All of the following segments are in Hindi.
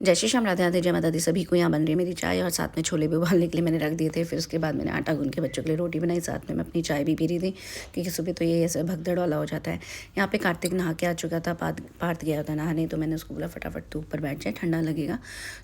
जय श्री श्याम, राधे राधे, जय माता दी सभी को। यहाँ बन रही है मेरी चाय और साथ में छोले भी उबालने के लिए मैंने रख दिए थे। फिर उसके बाद मैंने आटा गूंद के बच्चों के लिए रोटी बनाई, साथ में मैं अपनी चाय भी पी रही थी क्योंकि सुबह तो ये ऐसे भगदड़ वाला हो जाता है। यहाँ पे कार्तिक नहा के आ चुका था, पार्थ गया था नहाने, तो मैंने उसको बोला फटाफट तू ऊपर बैठ जाए, ठंडा लगेगा।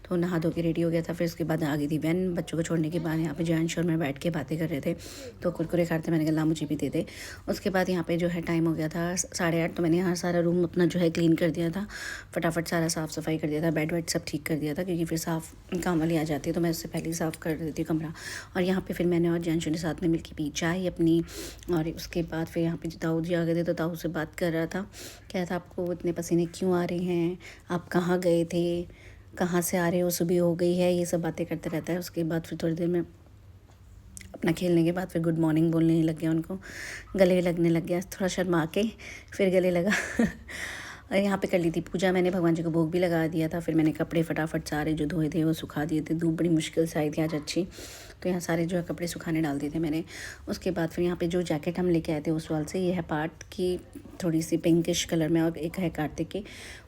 तो नहा धो के रेडी हो गया था। फिर उसके बाद आ गई थी वैन। बच्चों को छोड़ने के बाद यहाँ पे जयांश और मैं बैठ के बातें कर रहे थे, तो कुरकुरे खाते मैंने कहा मुझे भी दे दे। उसके बाद यहाँ पे जो है टाइम हो गया था 8:30, तो मैंने यहाँ सारा रूम अपना जो है क्लीन कर दिया था, फटाफट सारा साफ़ सफाई कर दिया था, बेड वेड सब ठीक कर दिया था क्योंकि फिर साफ़ काम वाली आ जाती है, तो मैं उससे पहले ही साफ़ कर देती हूँ कमरा। और यहाँ पे फिर मैंने और जयांशु ने साथ में मिलकर पी चाय अपनी। और उसके बाद फिर यहाँ पे दाऊद जी आ गए थे, तो दाऊद से बात कर रहा था, कह रहा था आपको इतने पसीने क्यों आ रहे हैं, आप कहाँ गए थे, कहाँ से आ रहे हो, सुबह हो गई है, ये सब बातें करते रहता है। उसके बाद फिर थोड़ी देर में अपना खेलने के बाद फिर गुड मॉर्निंग बोलने लग गया, उनको गले लगने लग गया, थोड़ा शर्मा के फिर गले लगा। और यहाँ पे कर ली थी पूजा मैंने, भगवान जी को भोग भी लगा दिया था। फिर मैंने कपड़े फटाफट सारे जो धोए थे वो सुखा दिए थे, धूप बड़ी मुश्किल से आई थी आज अच्छी, तो यहाँ सारे जो है कपड़े सुखाने डाल दिए थे मैंने। उसके बाद फिर यहाँ पे जो जैकेट हम लेके आए थे उस वाल से, ये है पार्थ की, थोड़ी सी पिंकिश कलर में, और एक है कार्तिक की।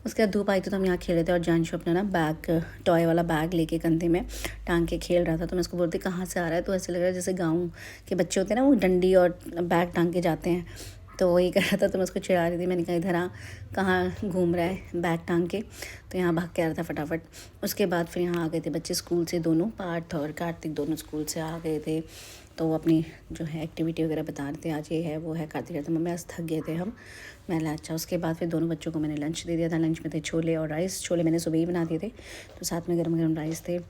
उसके बाद धूप आई तो हम यहाँ खेल रहे थे और जानशु अपना ना बैग, टॉय वाला बैग लेके कंधे में टांग के खेल रहा था। तो मैं उसको बोलती कहाँ से आ रहा है, तो ऐसे लग रहा है जैसे गाँव के बच्चे होते हैं ना, वो डंडी और बैग टांग के जाते हैं, तो वही कर रहा था। तो मैं उसको चिढ़ा रही थी, मैंने कहा इधर आ, कहाँ घूम रहा है बैग टांग के, तो यहाँ भाग के आ रहा था फटाफट। उसके बाद फिर यहाँ आ गए थे बच्चे स्कूल से, दोनों पार्थ और कार्तिक दोनों स्कूल से आ गए थे, तो वो अपनी जो है एक्टिविटी वगैरह बता रहे थे, आज ये है वो है। कार्तिक कहते मम्मी आज थक गए थे हम, मैंने अच्छा। उसके बाद फिर दोनों बच्चों को मैंने लंच दे दिया था। लंच में थे छोले और राइस, छोले मैंने सुबह ही बना दिए थे, तो साथ में गर्म गर्म राइस थे,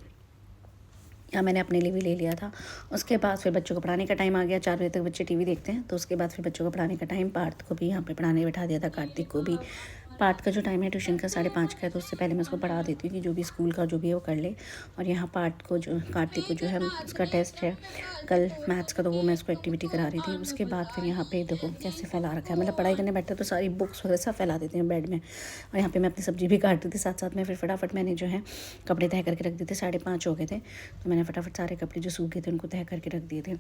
या मैंने अपने लिए भी ले लिया था। उसके बाद फिर बच्चों को पढ़ाने का टाइम आ गया, 4 बजे तक बच्चे टीवी देखते हैं, तो उसके बाद फिर बच्चों को पढ़ाने का टाइम, पार्थ को भी यहाँ पे पढ़ाने बैठा दिया था, कार्तिक को भी। पार्थ का जो टाइम है ट्यूशन का 5:30 का है, तो उससे पहले मैं उसको पढ़ा देती हूँ कि जो भी स्कूल का जो भी है वो कर ले। और यहाँ पार्थ को जो, कार्तिक को जो है उसका टेस्ट है कल मैथ्स का, तो वो मैं उसको एक्टिविटी करा रही थी। उसके बाद फिर यहाँ पे देखो कैसे फैला रखा है, मतलब पढ़ाई करने बैठता है तो सारी बुक्स वगैरह सब फैला देते हैं बेड में। और यहाँ पे मैं अपनी सब्जी भी काट दी थी साथ साथ में। फिर फटाफट मैंने जो है कपड़े तह करके रख दिए थे, 5:30 हो गए थे, तो मैंने फटाफट सारे कपड़े जो सूख गए थे उनको तह करके रख दिए थे।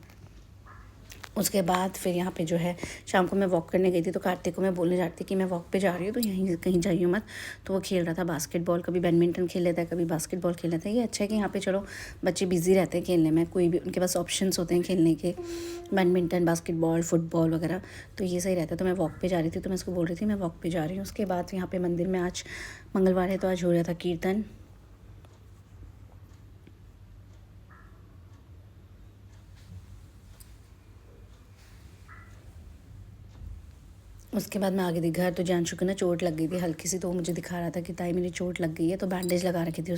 उसके बाद फिर यहाँ पे जो है शाम को मैं वॉक करने गई थी, तो कार्तिक को मैं बोलने जाती थी कि मैं वॉक पे जा रही हूँ, तो यहीं कहीं जाइए मत। तो वो खेल रहा था बास्केटबॉल, कभी बैडमिंटन खेल लेता है, कभी बास्केटबॉल खेल लेता है। ये अच्छा है कि यहाँ पे चलो बच्चे बिजी रहते हैं खेलने में, कोई भी उनके पास ऑप्शंस होते हैं खेलने के, बैडमिंटन, बास्केटबॉल, फुटबॉल वगैरह, तो ये सही रहता है। तो मैं वॉक पे जा रही थी, तो मैं उसको बोल रही थी मैं वॉक पे जा रही हूँ। उसके बाद यहाँ पे मंदिर में आज मंगलवार है, तो आज हो रहा था कीर्तन। उसके बाद मैं आ गई थी घर, तो जानशु को ना चोट लग गई थी हल्की सी, तो वो मुझे दिखा रहा था कि ताई मेरी चोट लग गई है, तो बैंडेज लगा रखी थी।